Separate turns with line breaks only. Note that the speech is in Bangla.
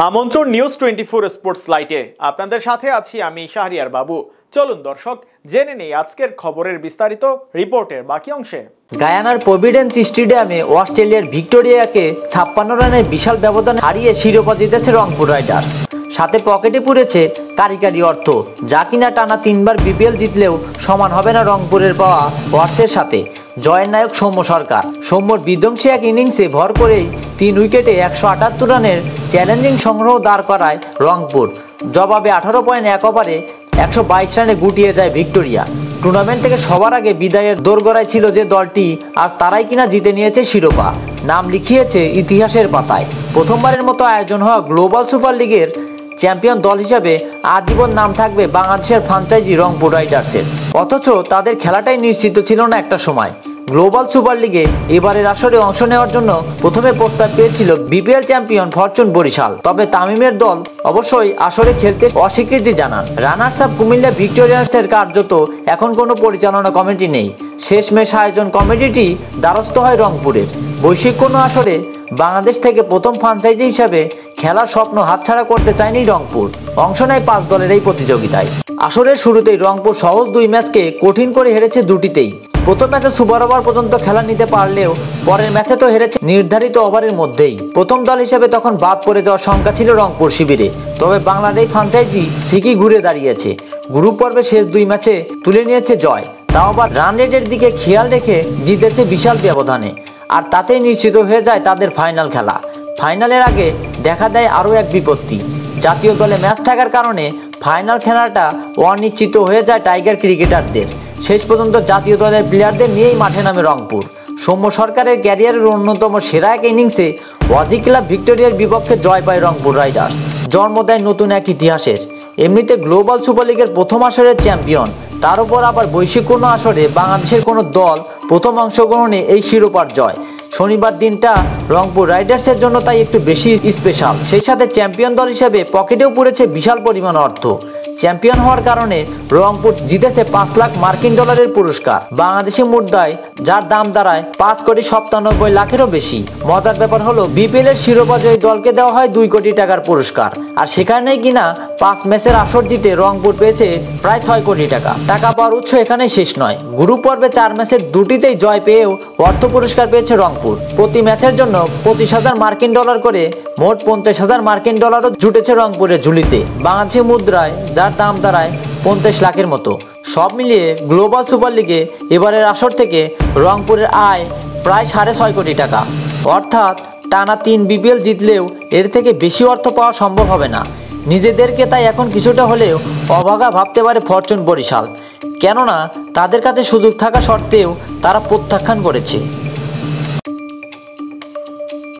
আমন্ত্রণ নিউজ 24 স্পোর্টস লাইটে আপনাদের সাথে আছি আমি শাহরিয়ার বাবু। চলুন দর্শক জেনে নেই আজকের খবরের বিস্তারিত রিপোর্টের বাকি অংশে।
গায়ানার প্রভিডেন্স স্টেডিয়ামে অস্ট্রেলিয়ার ভিক্টোরিয়াকে 56 রানের বিশাল ব্যবধানে হারিয়ে শিরোপা জিতেছে রংপুর রাইডার্স। সাথে পকেটে পুড়েছে কারিকারি অর্থ, যা কিনা টানা 3বার বিপিএল জিতলেও সমান হবে না রংপুরের পাওয়া অর্থের সাথে। জয়ের নায়ক সৌম্য সরকার। সৌম্যর বিধ্বংসী এক ইনিংসে ভর করেই 3 উইকেটে 178 রানের চ্যালেঞ্জিং সংগ্রহ দাঁড় করায় রংপুর। জবাবে 18.1 ওভারে 122 রানে গুটিয়ে যায় ভিক্টোরিয়া। টুর্নামেন্ট থেকে সবার আগে বিদায়ের দোরগোড়ায় ছিল যে দলটি, আজ তারাই কিনা জিতে নিয়েছে শিরোপা, নাম লিখিয়েছে ইতিহাসের পাতায়। প্রথমবারের মতো আয়োজন হওয়া গ্লোবাল সুপার লিগের চ্যাম্পিয়ন দল হিসাবে আজীবন নাম থাকবে বাংলাদেশের ফ্র্যাঞ্চাইজি রংপুর রাইডার্সের। অথচ তাদের খেলাটাই নিশ্চিত ছিল না একটা সময়। গ্লোবাল সুপার লিগে এবারের আসরে অংশ নেওয়ার জন্য প্রথমে প্রস্তাব পেয়েছিল বিপিএল চ্যাম্পিয়ন ফরচুন বরিশাল, তবে তামিমের দল অবশ্যই আসরে খেলতে অস্বীকৃতি জানান। রানার্স আপ কুমিল্লা ভিক্টোরিয়ান্সের কার্যত এখন কোনো পরিচালনা কমিটি নেই। শেষমেশ আয়োজন কমিটিটি দ্বারস্থ হয় রংপুরের। বৈশ্বিক কোনো আসরে বাংলাদেশ থেকে প্রথম ফ্র্যাঞ্চাইজি হিসাবে খেলার স্বপ্ন হাতছাড়া করতে চায়নি রংপুর। অংশ নেয় 5 দলের এই প্রতিযোগিতায়। আসরের শুরুতেই রংপুর সহজ 2 ম্যাচকে কঠিন করে হেরেছে দুটিতেই। প্রথম ম্যাচে সুপার ওভার পর্যন্ত খেলা নিতে পারলেও পরের ম্যাচে তো হেরেছে নির্ধারিত ওভারের মধ্যেই। প্রথম দল হিসেবে তখন বাদ পড়ে যাওয়ার শঙ্কা ছিল রংপুর শিবিরে, তবে বাংলার এই ফ্র্যাঞ্চাইজি ঠিকই ঘুরে দাঁড়িয়েছে। গ্রুপ পর্বে শেষ 2 ম্যাচে তুলে নিয়েছে জয়, তাও আবার রান রেটের দিকে খেয়াল রেখে জিতেছে বিশাল ব্যবধানে। আর তাতেই নিশ্চিত হয়ে যায় তাদের ফাইনাল খেলা। ফাইনালের আগে দেখা দেয় আরও এক বিপত্তি। জাতীয় দলে ম্যাচ থাকার কারণে ফাইনাল খেলাটা অনিশ্চিত হয়ে যায় টাইগার ক্রিকেটারদের। শেষ পর্যন্ত জাতীয় দলের প্লেয়ারদের নিয়েই মাঠে নামে রংপুর। সৌম্য সরকারের ক্যারিয়ারের অন্যতম সেরা এক ইনিংসে ওয়াজি ক্লাব ভিক্টোরিয়ার বিপক্ষে জয় পায় রংপুর রাইডার্স। জন্ম দেয় নতুন এক ইতিহাসের। এমনিতে গ্লোবাল সুপার লিগের প্রথম আসরের চ্যাম্পিয়ন, তার উপর আবার বৈশ্বিক কোনো আসরে বাংলাদেশের কোনো দল প্রথম অংশগ্রহণে এই শিরোপার জয়। শনিবার দিনটা রংপুর রাইডার্সের জন্য তাই একটু বেশি স্পেশাল। সেই সাথে চ্যাম্পিয়ন দল হিসেবে পকেটেও পড়েছে বিশাল পরিমাণ অর্থ। চ্যাম্পিয়ন হওয়ার কারণে রংপুর জিতেছে 5 লাখ মার্কিন ডলারের পুরস্কার, বাংলাদেশি মুদ্রায় যার দাম দাঁড়ায় 5,97 লাখেরও বেশি। মজার ব্যাপার হলো বিপিএল এর শিরোপা জয়ী দলকে দেওয়া হয় 2 কোটি টাকার পুরস্কার, আর সেখানেই কিনা 5 ম্যাচের আসর জিতে রংপুর পেয়েছে প্রায় 6 কোটি টাকা। টাকা পাওয়ার উৎস এখানেই শেষ নয়। গ্রুপ পর্বে 4 ম্যাচের 2টিতেই জয় পেয়েও অর্থ পুরস্কার পেয়েছে রংপুর। প্রতি ম্যাচের জন্য 25,000 মার্কিন ডলার করে মোট 50,000 মার্কিন ডলারও জুটেছে রংপুরের ঝুলিতে, বাংলাদেশি মুদ্রায় যার দাম দাঁড়ায় 50 লাখের মতো। সব মিলিয়ে গ্লোবাল সুপার লিগে এবারের আসর থেকে রংপুরের আয় প্রায় 6.5 কোটি টাকা। অর্থাৎ টানা 3 বিপিএল জিতলেও এর থেকে বেশি অর্থ পাওয়া সম্ভব হবে না। নিজেদেরকে তাই এখন কিছুটা হলেও অভাগা ভাবতে পারে ফরচুন বরিশাল, কেননা তাদের কাছে সুযোগ থাকা সত্ত্বেও তারা প্রত্যাখ্যান করেছে।